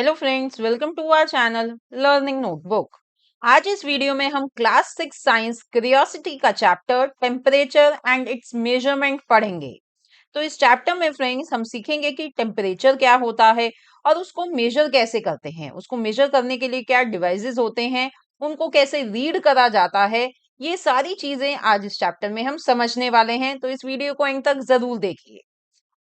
Hello friends, welcome to our channel learning notebook. आज इस video में हम क्लास 6 साइंस क्यूरियोसिटी का chapter temperature and its measurement पढ़ेंगे। तो इस चैप्टर में फ्रेंड्स हम सीखेंगे कि टेम्परेचर क्या होता है और उसको मेजर कैसे करते हैं, उसको मेजर करने के लिए क्या डिवाइसेस होते हैं, उनको कैसे रीड करा जाता है। ये सारी चीजें आज इस चैप्टर में हम समझने वाले हैं, तो इस वीडियो को एंड तक जरूर देखिए।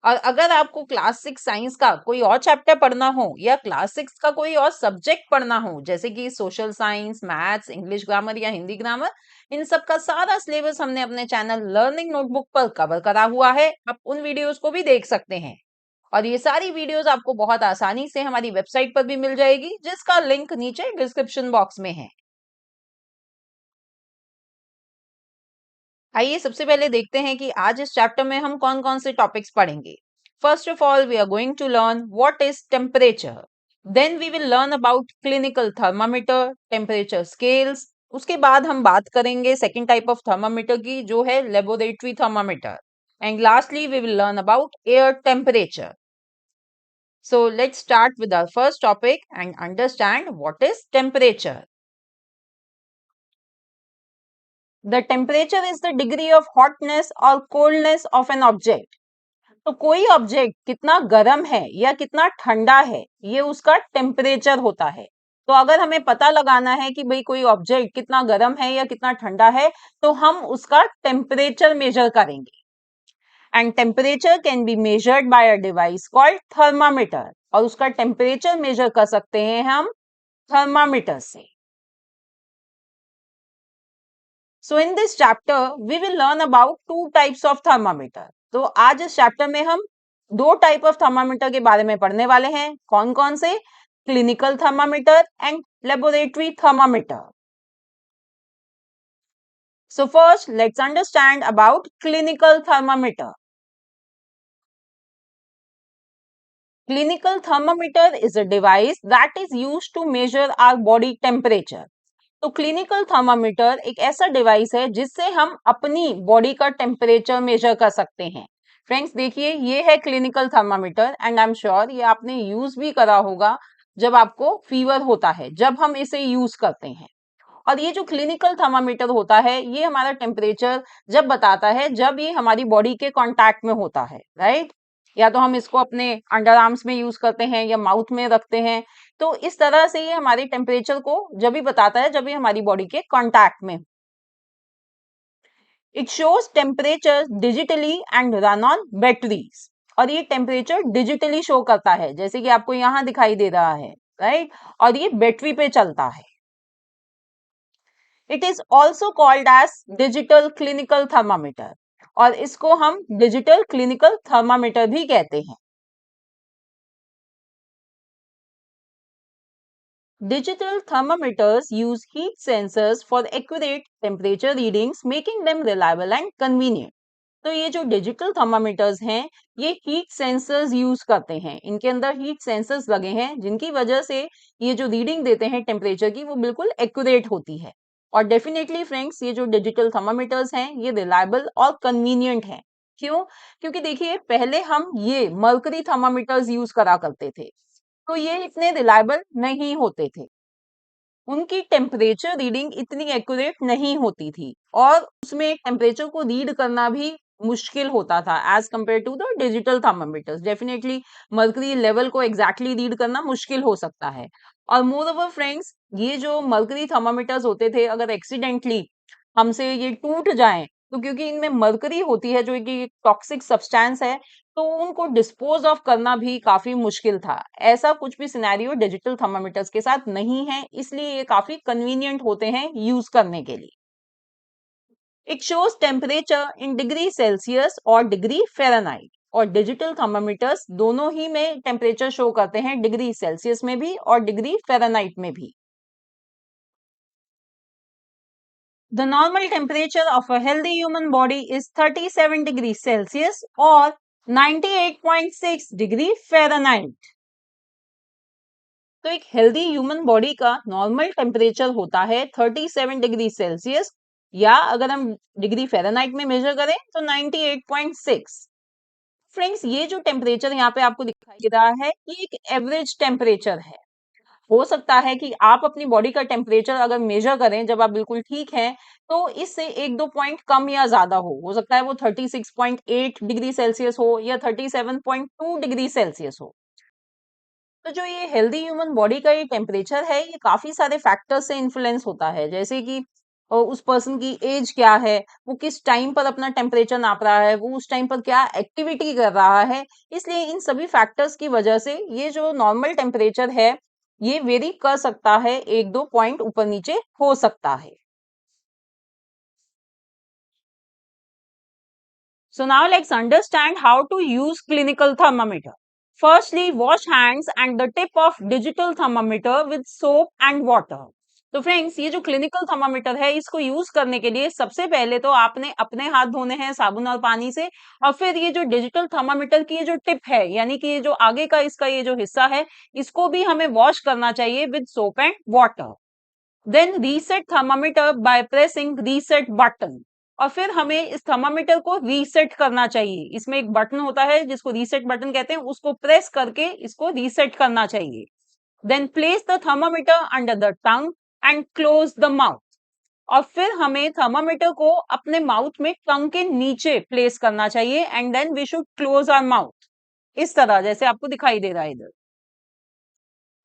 और अगर आपको क्लास 6 साइंस का कोई और चैप्टर पढ़ना हो या क्लास 6 का कोई और सब्जेक्ट पढ़ना हो, जैसे कि social science, maths, English grammar या हिंदी ग्रामर, इन सब का सारा सिलेबस हमने अपने चैनल लर्निंग नोटबुक पर कवर करा हुआ है। आप उन वीडियोस को भी देख सकते हैं और ये सारी वीडियोस आपको बहुत आसानी से हमारी वेबसाइट पर भी मिल जाएगी, जिसका लिंक नीचे डिस्क्रिप्शन बॉक्स में है। आइए सबसे पहले देखते हैं कि आज इस चैप्टर में हम कौन कौन से टॉपिक्स पढ़ेंगे। First of all we are going to learn what is temperature. Then we will learn about clinical thermometer, temperature scales. उसके बाद हम बात करेंगे सेकेंड टाइप ऑफ थर्मामीटर की, जो है laboratory thermometer. And lastly we will learn about air temperature. So let's start with our first topic and understand what is temperature. The temperature is the degree of hotness or coldness of an object. तो कोई object कितना गर्म है या कितना ठंडा है, ये उसका टेम्परेचर होता है। तो अगर हमें पता लगाना है कि भाई कोई ऑब्जेक्ट कितना गर्म है या कितना ठंडा है, तो हम उसका टेम्परेचर मेजर करेंगे। And temperature can be measured by a device called thermometer, और उसका टेम्परेचर मेजर कर सकते हैं हम थर्मामीटर से। So in this chapter we will learn about two types of thermometer. तो आज इस चैप्टर में हम दो टाइप ऑफ थर्मामीटर के बारे में पढ़ने वाले हैं। कौन कौन से? Clinical thermometer and laboratory thermometer. So first let's understand about clinical thermometer. Clinical thermometer is a device that is used to measure our body temperature. तो क्लिनिकल थर्मामीटर एक ऐसा डिवाइस है जिससे हम अपनी बॉडी का टेम्परेचर मेजर कर सकते हैं। फ्रेंड्स देखिए, ये है clinical thermometer and I am sure ये आपने यूज भी करा होगा जब आपको फीवर होता है, जब हम इसे यूज करते हैं। और ये जो क्लिनिकल थर्मामीटर होता है, ये हमारा टेम्परेचर जब बताता है जब ये हमारी बॉडी के कांटेक्ट में होता है, राइट। या तो हम इसको अपने अंडर आर्म्स में यूज करते हैं या माउथ में रखते हैं। तो इस तरह से ये हमारे टेम्परेचर को जब भी बताता है जब ये हमारी बॉडी के कांटेक्ट में। It shows temperature digitally and run on batteries. और ये टेम्परेचर डिजिटली शो करता है, जैसे कि आपको यहाँ दिखाई दे रहा है, राइट। और ये बैटरी पे चलता है। It is also called as digital clinical thermometer, और इसको हम डिजिटल क्लिनिकल थर्मामीटर भी कहते हैं। Digital thermometers use heat sensors for accurate temperature readings, making them reliable and convenient. तो ये जो डिजिटल थर्मामीटर्स हैं, ये हीट सेंसर्स यूज करते हैं। इनके अंदर हीट सेंसर्स लगे हैं, जिनकी वजह से ये जो रीडिंग देते हैं टेम्परेचर की, वो बिल्कुल एक्यूरेट होती है। और डेफिनेटली फ्रेंड्स, ये जो डिजिटल थर्मामीटर्स हैं, ये रिलायबल और कन्वीनियंट हैं। क्यों? क्योंकि देखिए, पहले हम ये मर्करी थर्मामीटर्स यूज करा करते थे, तो ये इतने रिलायबल नहीं होते थे। उनकी टेम्परेचर रीडिंग इतनी एक्यूरेट नहीं होती थी, और उसमें टेम्परेचर को रीड करना भी मुश्किल होता था as compare to the digital thermometers. Definitely mercury level को एग्जैक्टली रीड करना मुश्किल हो सकता है। और मोर ओवर फ्रेंड्स, ये जो मर्करी थर्मामीटर्स होते थे, अगर एक्सीडेंटली हमसे ये टूट जाएं, तो क्योंकि इनमें मर्करी होती है जो कि टॉक्सिक सब्सटेंस है, तो उनको डिस्पोज ऑफ करना भी काफी मुश्किल था। ऐसा कुछ भी सिनेरियो डिजिटल थर्मामीटर्स के साथ नहीं है, इसलिए ये काफी कन्वीनियंट होते हैं यूज करने के लिए। It shows temperature in degree Celsius और डिग्री फ़ारेनहाइट, और डिजिटल थर्मामीटर्स दोनों ही में टेम्परेचर शो करते हैं, डिग्री सेल्सियस में भी और डिग्री फ़ारेनहाइट में भी। The normal temperature of a healthy human body is 37 degrees Celsius or 98.6 degree Fahrenheit. तो एक हेल्दी ह्यूमन बॉडी का नॉर्मल टेम्परेचर होता है 37 डिग्री सेल्सियस, या अगर हम डिग्री फ़ारेनहाइट में मेजर करें तो 98.6। फ्रेंड्स, ये जो टेम्परेचर यहाँ पे आपको दिखाई दे रहा है, ये एक एवरेज टेम्परेचर है। हो सकता है कि आप अपनी बॉडी का टेम्परेचर अगर मेजर करें जब आप बिल्कुल ठीक हैं, तो इससे 1-2 पॉइंट कम या ज़्यादा हो सकता है वो 36.8 डिग्री सेल्सियस हो या 37.2 डिग्री सेल्सियस हो। तो जो ये हेल्दी ह्यूमन बॉडी का ये टेम्परेचर है, ये काफ़ी सारे फैक्टर्स से इन्फ्लुएंस होता है। जैसे कि उस पर्सन की एज क्या है, वो किस टाइम पर अपना टेम्परेचर नाप रहा है, वो उस टाइम पर क्या एक्टिविटी कर रहा है। इसलिए इन सभी फैक्टर्स की वजह से ये जो नॉर्मल टेम्परेचर है, ये वेरी कर सकता है, 1-2 पॉइंट ऊपर-नीचे हो सकता है। So now let's understand how to use clinical thermometer. Firstly, wash hands and the tip of digital thermometer with soap and water. तो फ्रेंड्स, ये जो क्लिनिकल थर्मामीटर है, इसको यूज करने के लिए सबसे पहले तो आपने अपने हाथ धोने हैं साबुन और पानी से, और फिर ये जो डिजिटल थर्मामीटर की ये जो टिप है, यानी कि ये जो आगे का इसका ये जो हिस्सा है, इसको भी हमें वॉश करना चाहिए with soap and water. Then reset thermometer by pressing reset button. और फिर हमें इस थर्मामीटर को रीसेट करना चाहिए। इसमें एक बटन होता है जिसको रीसेट बटन कहते हैं, उसको प्रेस करके इसको रीसेट करना चाहिए। Then place the thermometer under the tongue and close the mouth. और फिर हमें थर्मामीटर को अपने माउथ में टंग के नीचे प्लेस करना चाहिए, and then we should close our mouth, इस तरह जैसे आपको दिखाई दे रहा है इधर।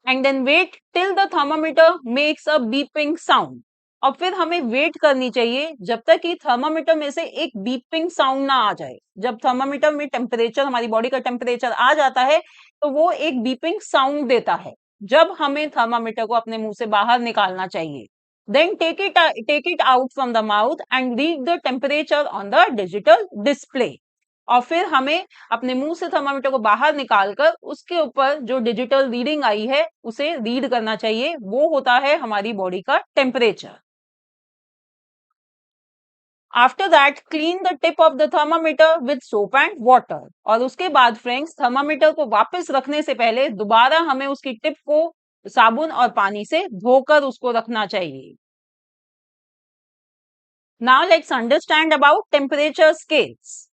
And then wait till the thermometer makes a beeping sound. और फिर हमें वेट करनी चाहिए जब तक कि थर्मामीटर में से एक बीपिंग साउंड ना आ जाए। जब थर्मामीटर में टेम्परेचर, हमारी बॉडी का टेम्परेचर आ जाता है, तो वो एक बीपिंग साउंड देता है, जब हमें थर्मामीटर को अपने मुंह से बाहर निकालना चाहिए। Then take it out from the mouth and read the temperature on the digital display. और फिर हमें अपने मुंह से थर्मामीटर को बाहर निकालकर उसके ऊपर जो डिजिटल रीडिंग आई है उसे रीड करना चाहिए, वो होता है हमारी बॉडी का temperature. After that clean the tip of the thermometer with soap and water. और उसके बाद फ्रेंड्स, थर्मामीटर को वापस रखने से पहले दोबारा हमें उसकी टिप को साबुन और पानी से धोकर उसको रखना चाहिए। Now let's understand about temperature scales.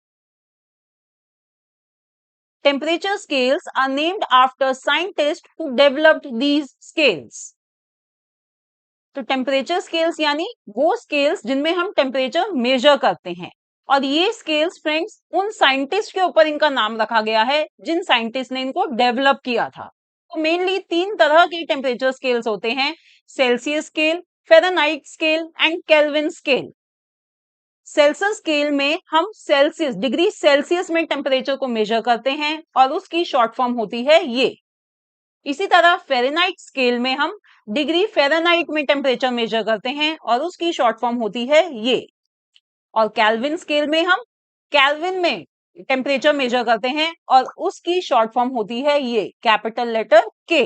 Temperature scales are named after scientists who developed these scales. तो टेम्परेचर स्केल्स यानी वो स्केल्स जिनमें हम टेम्परेचर मेजर करते हैं। और ये स्केल्स फ्रेंड्स, उन साइंटिस्ट के ऊपर इनका नाम रखा गया है जिन साइंटिस्ट ने इनको डेवलप किया था। तो मेनली 3 तरह के टेम्परेचर स्केल्स होते हैं: Celsius scale, Fahrenheit scale and kelvin scale. Celsius scale में हम सेल्सियस, डिग्री सेल्सियस में टेम्परेचर को मेजर करते हैं और उसकी शॉर्ट फॉर्म होती है ये। इसी तरह फेरेनहाइट स्केल में हम डिग्री फेरेनहाइट में टेम्परेचर मेजर करते हैं और उसकी शॉर्ट फॉर्म होती है ये। और केल्विन स्केल में हम केल्विन में टेम्परेचर मेजर करते हैं और उसकी शॉर्ट फॉर्म होती है ये, कैपिटल लेटर के।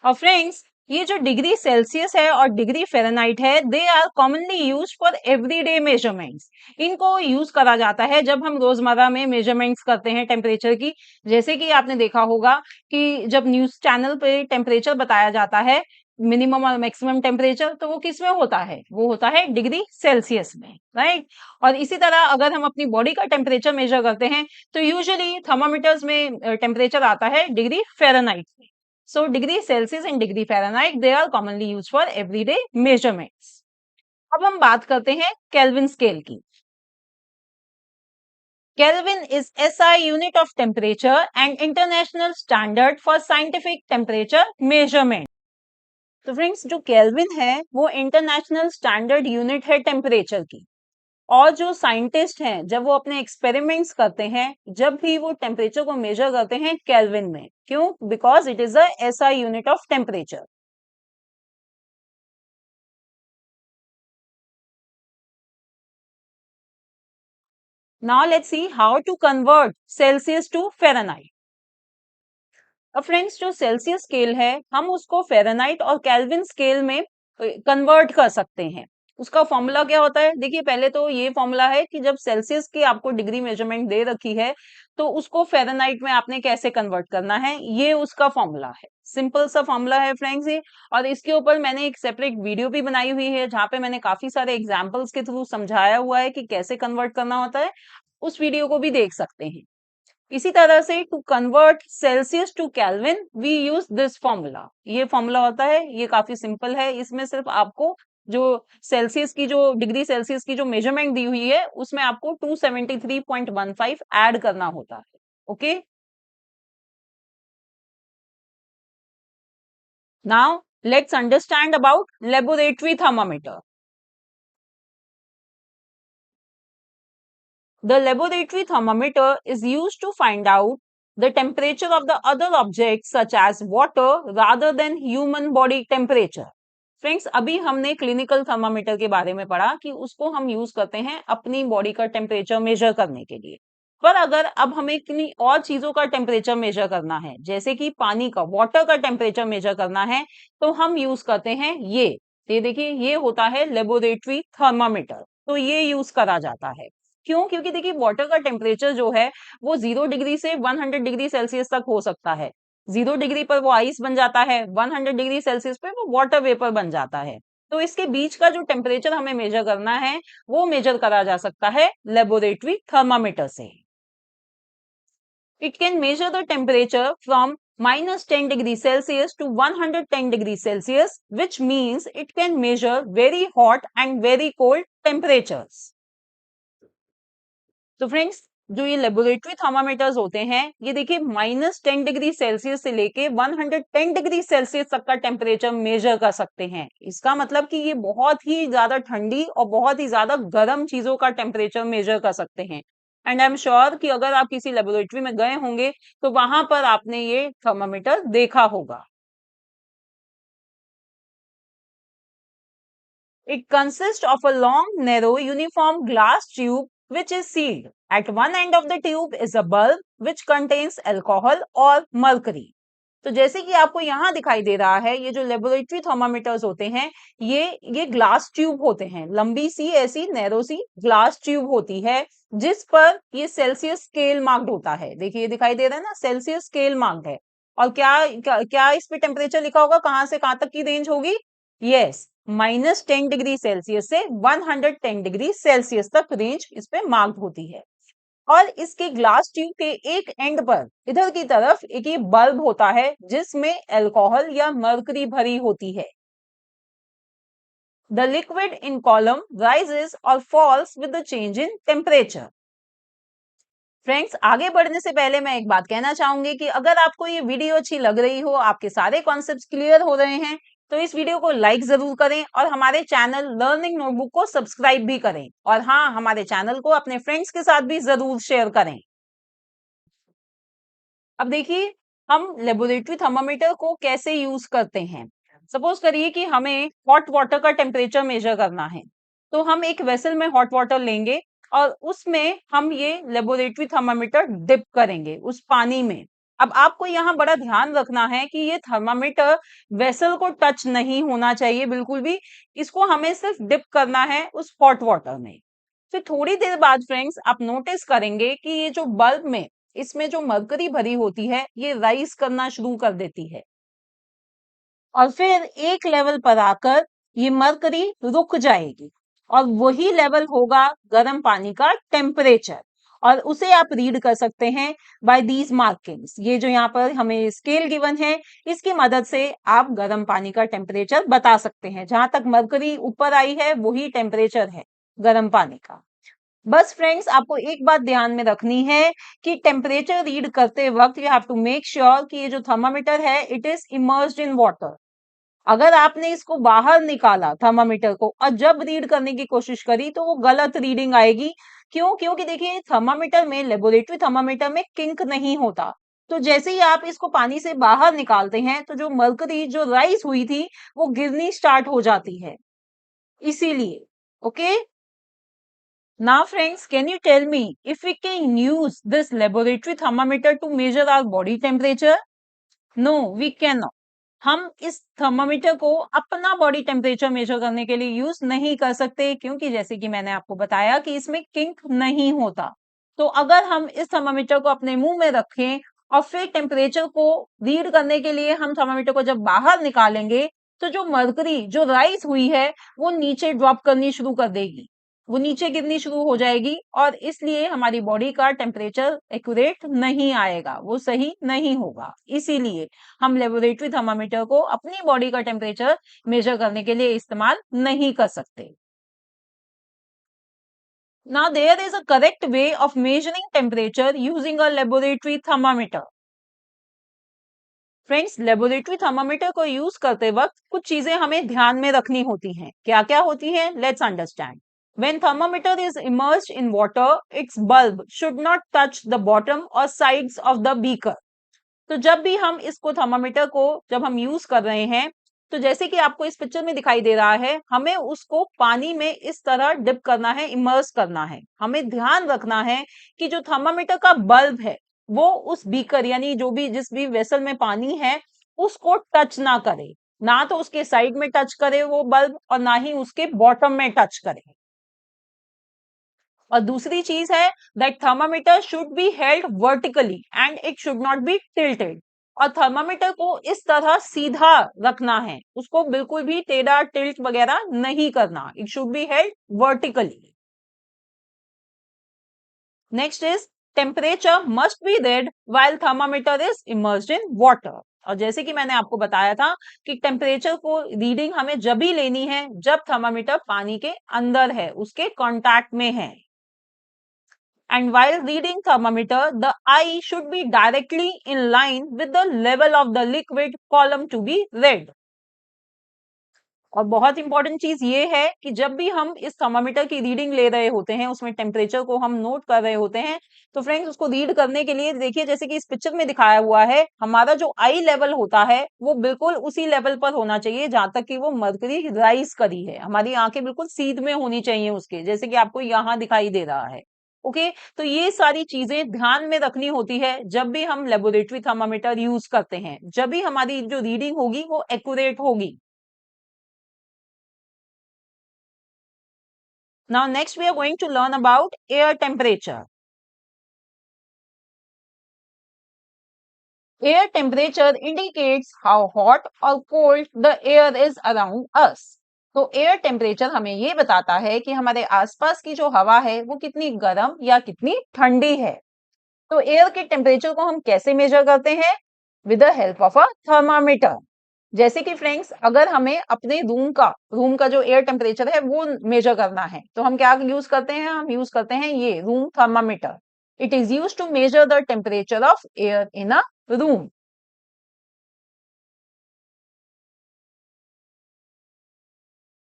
और फ्रेंड्स, ये जो डिग्री सेल्सियस है और डिग्री फ़ारेनहाइट है, they are commonly used for everyday measurements. इनको यूज करा जाता है जब हम रोजमर्रा में मेजरमेंट्स करते हैं टेम्परेचर की। जैसे कि आपने देखा होगा कि जब न्यूज चैनल पे टेम्परेचर बताया जाता है, मिनिमम और मैक्सिमम टेम्परेचर, तो वो किस में होता है? वो होता है डिग्री सेल्सियस में, राइट। और इसी तरह अगर हम अपनी बॉडी का टेम्परेचर मेजर करते हैं, तो यूजुअली थर्मामीटर्स में टेम्परेचर आता है डिग्री फ़ारेनहाइट में। So degree Celsius and degree Fahrenheit, they are commonly used for everyday measurements. अब हम बात करते हैं केल्विन स्केल की। Kelvin is SI unit of temperature and international standard for scientific temperature measurement. तो फ्रेंड्स, जो kelvin है वो इंटरनेशनल स्टैंडर्ड यूनिट है टेम्परेचर की। और जो साइंटिस्ट हैं, जब वो अपने एक्सपेरिमेंट्स करते हैं, जब भी वो टेम्परेचर को मेजर करते हैं केल्विन में। क्यों? Because it is a SI unit of temperature. Now let's see how to convert Celsius to Fahrenheit. अब फ्रेंड्स, जो सेल्सियस स्केल है, हम उसको फ़ारेनहाइट और केल्विन स्केल में कन्वर्ट कर सकते हैं। उसका फॉर्मूला क्या होता है? देखिए, पहले तो ये फॉर्मूला है कि जब सेल्सियस की आपको डिग्री मेजरमेंट दे रखी है, तो उसको फ़ारेनहाइट में आपने कैसे कन्वर्ट करना है, ये उसका फॉर्मूला है। सिंपल सा फॉर्मूला है फ्रेंड्स ये। और इसके ऊपर मैंने एक सेपरेट वीडियो भी बनाई हुई है, जहाँ पे मैंने काफी सारे एग्जाम्पल्स के थ्रू समझाया हुआ है कि कैसे कन्वर्ट करना होता है। उस वीडियो को भी देख सकते हैं। इसी तरह से to convert Celsius to Kelvin we use this formula. ये फॉर्मूला होता है, ये काफी सिंपल है। इसमें सिर्फ आपको जो सेल्सियस की जो डिग्री सेल्सियस की जो मेजरमेंट दी हुई है उसमें आपको 273.15 ऐड करना होता है। Okay, now let's understand about laboratory thermometer. The laboratory thermometer is used to find out the temperature of the other objects such as water rather than human body temperature. Friends, अभी हमने clinical thermometer के बारे में पढ़ा कि उसको हम use करते हैं अपनी बॉडी का टेम्परेचर मेजर करने के लिए। पर अगर अब हमें किन्हीं और चीजों का टेम्परेचर मेजर करना है, जैसे कि पानी का, वाटर का टेम्परेचर मेजर करना है, तो हम यूज करते हैं ये देखिए, ये होता है लेबोरेटरी थर्मामीटर। तो ये यूज करा जाता है। क्यों? क्योंकि देखिए वाटर का टेम्परेचर जो है वो 0 डिग्री से 100 डिग्री सेल्सियस तक हो सकता है। 0 डिग्री पर वो आइस बन जाता है, 100 डिग्री सेल्सियस पे वो वाटर वेपर बन जाता है। तो इसके बीच का जो टेम्परेचर हमें मेजर करना है वो मेजर करा जा सकता है लेबोरेटरी थर्मामीटर से। It can measure the temperature from -10 degrees Celsius to 110 degrees Celsius, which means it can measure very hot and very cold temperatures. तो फ्रेंड्स, जो ये लेबोरेटरी थर्मामीटर्स होते हैं, ये देखिए -10 डिग्री सेल्सियस से लेके 110 डिग्री सेल्सियस तक का टेम्परेचर मेजर कर सकते हैं। इसका मतलब कि ये बहुत ही ज्यादा ठंडी और बहुत ही ज्यादा गर्म चीजों का टेम्परेचर मेजर कर सकते हैं। एंड आई एम श्योर कि अगर आप किसी लेबोरेटरी में गए होंगे तो वहां पर आपने ये थर्मामीटर देखा होगा। It consists of a long, narrow, uniform glass tube which is sealed. At one end of the tube is a bulb which contains alcohol or mercury. तो जैसे कि आपको यहाँ दिखाई दे रहा है, ये जो लेबोरेटरी थर्मामीटर्स होते हैं, ये ग्लास ट्यूब होते हैं। लंबी सी ऐसी नैरो सी ग्लास ट्यूब होती है जिस पर ये सेल्सियस स्केल मार्क्ड होता है। देखिए, ये दिखाई दे रहा है ना, सेल्सियस स्केल मार्क्ड है। और क्या इस पे टेम्परेचर लिखा होगा, कहाँ से कहाँ तक की रेंज होगी? यस, -10 डिग्री सेल्सियस से 110 डिग्री सेल्सियस तक रेंज इस पे मार्क्ड होती है। और इसके ग्लास ट्यूब के एक एंड पर इधर की तरफ एक ये बल्ब होता है जिसमें अल्कोहल या मर्करी भरी होती है। The liquid in column rises और falls with the change in temperature. Friends, आगे बढ़ने से पहले मैं एक बात कहना चाहूंगी कि अगर आपको ये वीडियो अच्छी लग रही हो, आपके सारे कॉन्सेप्ट्स क्लियर हो रहे हैं, तो इस वीडियो को लाइक जरूर करें और हमारे चैनल लर्निंग नोटबुक को सब्सक्राइब भी करें। और हाँ, हमारे चैनल को अपने फ्रेंड्स के साथ भी जरूर शेयर करें। अब देखिए, हम लेबोरेटरी थर्मामीटर को कैसे यूज करते हैं। सपोज करिए कि हमें हॉट वाटर का टेम्परेचर मेजर करना है, तो हम एक वेसल में हॉट वाटर लेंगे और उसमें हम ये लेबोरेटरी थर्मामीटर डिप करेंगे उस पानी में। अब आपको यहाँ बड़ा ध्यान रखना है कि ये थर्मामीटर वेसल को टच नहीं होना चाहिए बिल्कुल भी। इसको हमें सिर्फ डिप करना है उस हॉट वाटर में। फिर थोड़ी देर बाद फ्रेंड्स, आप नोटिस करेंगे कि ये जो बल्ब में इसमें जो मरकरी भरी होती है ये राइज करना शुरू कर देती है और फिर एक लेवल पर आकर ये मरकरी रुक जाएगी और वही लेवल होगा गर्म पानी का टेम्परेचर। और उसे आप रीड कर सकते हैं बाय दीज मार्किंग्स। ये जो यहाँ पर हमें स्केल गिवन है, इसकी मदद से आप गर्म पानी का टेम्परेचर बता सकते हैं। जहां तक मरकरी ऊपर आई है वही टेम्परेचर है गर्म पानी का। बस फ्रेंड्स, आपको एक बात ध्यान में रखनी है कि टेम्परेचर रीड करते वक्त you have to make sure कि ये जो थर्मामीटर है it is immersed in water. अगर आपने इसको बाहर निकाला थर्मामीटर को और जब रीड करने की कोशिश करी तो वो गलत रीडिंग आएगी। क्यों? क्योंकि देखिए, थर्मामीटर में, लेबोरेटरी थर्मामीटर में किंक नहीं होता। तो जैसे ही आप इसको पानी से बाहर निकालते हैं तो जो मरकरी जो राइज हुई थी वो गिरनी स्टार्ट हो जाती है, इसीलिए। Okay, now friends, can you tell me if we can use this laboratory thermometer to measure our body temperature? No, we cannot. हम इस थर्मामीटर को अपना बॉडी टेम्परेचर मेजर करने के लिए यूज नहीं कर सकते, क्योंकि जैसे कि मैंने आपको बताया कि इसमें किंक नहीं होता। तो अगर हम इस थर्मामीटर को अपने मुंह में रखें और फिर टेम्परेचर को रीड करने के लिए हम थर्मामीटर को जब बाहर निकालेंगे तो जो मरकरी जो राइज हुई है वो नीचे ड्रॉप करनी शुरू कर देगी। वो नीचे गिरनी शुरू हो जाएगी और इसलिए हमारी बॉडी का टेम्परेचर एक्यूरेट नहीं आएगा, वो सही नहीं होगा। इसीलिए हम लेबोरेटरी थर्मामीटर को अपनी बॉडी का टेम्परेचर मेजर करने के लिए इस्तेमाल नहीं कर सकते। Now there is a correct way of measuring temperature using a laboratory thermometer. Friends, laboratory thermometer को यूज करते वक्त कुछ चीजें हमें ध्यान में रखनी होती हैं। क्या क्या होती हैं? Let's understand. When thermometer is immersed in water, its bulb should not touch the bottom or sides of the beaker. तो जब भी हम इसको थर्मामीटर को जब हम यूज कर रहे हैं, तो जैसे कि आपको इस पिक्चर में दिखाई दे रहा है, हमें उसको पानी में इस तरह डिप करना है, इमर्स करना है। हमें ध्यान रखना है कि जो थर्मामीटर का बल्ब है वो उस बीकर यानी जो भी जिस भी वेसल में पानी है उसको टच ना करे, ना तो उसके साइड में टच करे वो बल्ब और ना ही उसके बॉटम में टच करे। और दूसरी चीज है that thermometer should be held vertically and it should not be tilted. और थर्मामीटर को इस तरह सीधा रखना है, उसको बिल्कुल भी टेढ़ा टिल्ट वगैरह नहीं करना। It should be held vertically. Next is temperature must be red while thermometer is immersed in water. और जैसे कि मैंने आपको बताया था कि टेम्परेचर को रीडिंग हमें जब ही लेनी है जब थर्मामीटर पानी के अंदर है, उसके कांटेक्ट में है। And while reading thermometer, the eye should be directly in line with the level of the liquid column to be read. और बहुत इंपॉर्टेंट चीज ये है कि जब भी हम इस थर्मामीटर की रीडिंग ले रहे होते हैं, उसमें टेम्परेचर को हम नोट कर रहे होते हैं, तो फ्रेंड्स उसको रीड करने के लिए देखिए जैसे कि इस पिक्चर में दिखाया हुआ है, हमारा जो आई लेवल होता है वो बिल्कुल उसी लेवल पर होना चाहिए जहां तक कि वो मरकरी राइज करी है। हमारी आंखें बिल्कुल सीध में होनी चाहिए उसके, जैसे कि आपको यहाँ दिखाई दे रहा है। ओके, तो ये सारी चीजें ध्यान में रखनी होती है जब भी हम लेबोरेटरी थर्मामीटर यूज करते हैं, जब भी हमारी जो रीडिंग होगी वो एक्यूरेट होगी। Now next we are going to learn about air temperature. Air temperature indicates how hot or cold the air is around us. तो एयर टेम्परेचर हमें ये बताता है कि हमारे आसपास की जो हवा है वो कितनी गर्म या कितनी ठंडी है। तो एयर के टेम्परेचर को हम कैसे मेजर करते हैं? With the help of a thermometer. जैसे कि फ्रेंड्स अगर हमें अपने रूम का जो एयर टेम्परेचर है वो मेजर करना है तो हम क्या यूज करते हैं? हम यूज करते हैं ये room thermometer. It is use to measure the temperature of air in a room.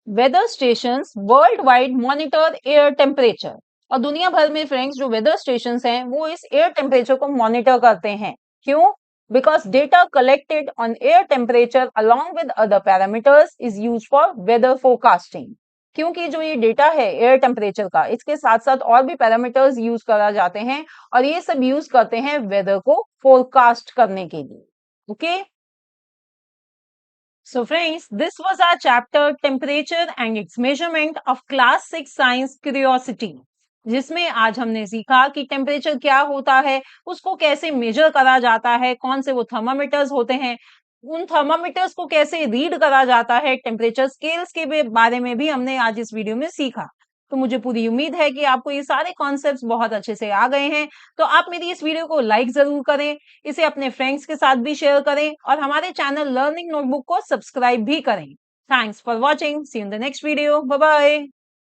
Weather station worldwide monitor air temperature. और दुनिया भर में फ्रेंड्स जो वेदर स्टेशन हैं वो इस एयर टेम्परेचर को मॉनिटर करते हैं। क्यों? Because data collected on air temperature along with other parameters is use for weather forecasting. क्योंकि जो ये डेटा है एयर टेम्परेचर का, इसके साथ साथ और भी पैरामीटर्स यूज करा जाते हैं और ये सब यूज करते हैं वेदर को फोरकास्ट करने के लिए। Okay, So friends, this was our chapter Temperature and its Measurement of Class 6 Science Curiosity, जिसमें आज हमने सीखा कि टेम्परेचर क्या होता है, उसको कैसे मेजर करा जाता है, कौन से वो थर्मामीटर्स होते हैं, उन थर्मामीटर्स को कैसे रीड करा जाता है, टेम्परेचर स्केल्स के बारे में भी हमने आज इस वीडियो में सीखा। तो मुझे पूरी उम्मीद है कि आपको ये सारे कॉन्सेप्ट्स बहुत अच्छे से आ गए हैं। तो आप मेरी इस वीडियो को लाइक जरूर करें, इसे अपने फ्रेंड्स के साथ भी शेयर करें और हमारे चैनल लर्निंग नोटबुक को सब्सक्राइब भी करें। Thanks for watching, see you in the next video, bye bye.